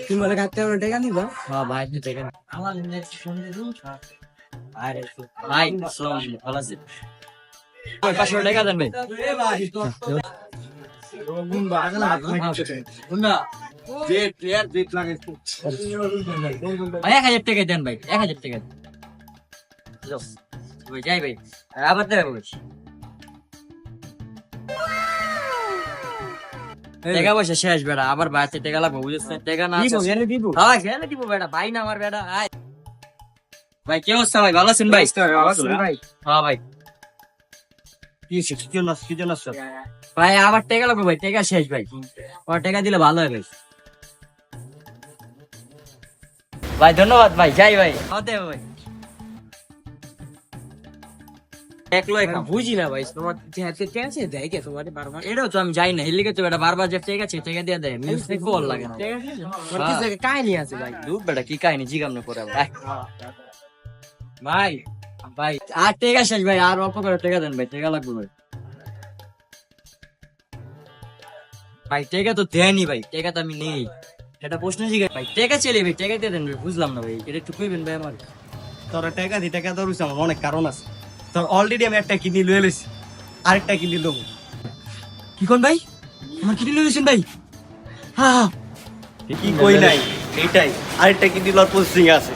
তুমি বলে কাটতে হবে টাকা নিবা? হ্যাঁ ভাই তুই দেখেন আমার নেট শুনতে দিন আরে ভাই আসসালামু আলাইকুম ভালো আছেন ভাই 500 টাকা দেন ভাই ভাই 1000 টাকা দেন ভাই 1000 টাকা ভাই যাই ভাই আবার দেব টাকা পয়সা শেষ বেড়া আবার বাড়তে টাকা লাগবে বুঝছেন টাকা না দিব হ্যাঁ গেলে দিব বেটা ভাই না আমার বেটা আয় ভাই কি অবস্থা ভাই ভালো আছেন ভাই ভাই হ্যাঁ ভাই ভাই আবার টাকা লাগবে ভাই টাকা শেষ ভাই আর টাকা দিলে ভালো হয় ভাই ভাই ধন্যবাদ ভাই যাই ভাই হতে ভাই একলো একাম বুঝি না ভাই তোমার হাতে কে আছে দেয় কে তোমার বারবার এটাও তো আমি যাই না হেলিকে তো এটা বারবার যে টাকা আছে টাকা দিয়ে দেয় মিউজ থেকে কল লাগে না তোমার কি জায়গা কাহিনী আছে ভাই দূর বেটা কি কাহিনী জিগাম না করে ভাই ভাই ভাই আর টাকা শেষ ভাই আর অল্প করে টাকা দেন ভাই টাকা লাগবে ভাই ভাই টাকা তো দেয়নি ভাই টাকা তো আমি নেই এটা প্রশ্ন জিজ্ঞাসা ভাই টাকা চলে ভাই টাকা দিয়ে দেন ভাই বুঝলাম না ভাই এটা একটু কইবেন ভাই আমার তোর টাকা দি টাকা তোর আমার অনেক কারণ আছে তোর অলরেডি আমি একটা কিডনি লয়ে লইছি আরেকটা কিডনি লব কি কোন ভাই আমার কিডনি লইছেন ভাই হ্যাঁ কি কই নাই এটাই আরেকটা কিডনি লওয়ার প্রসেসিং আছে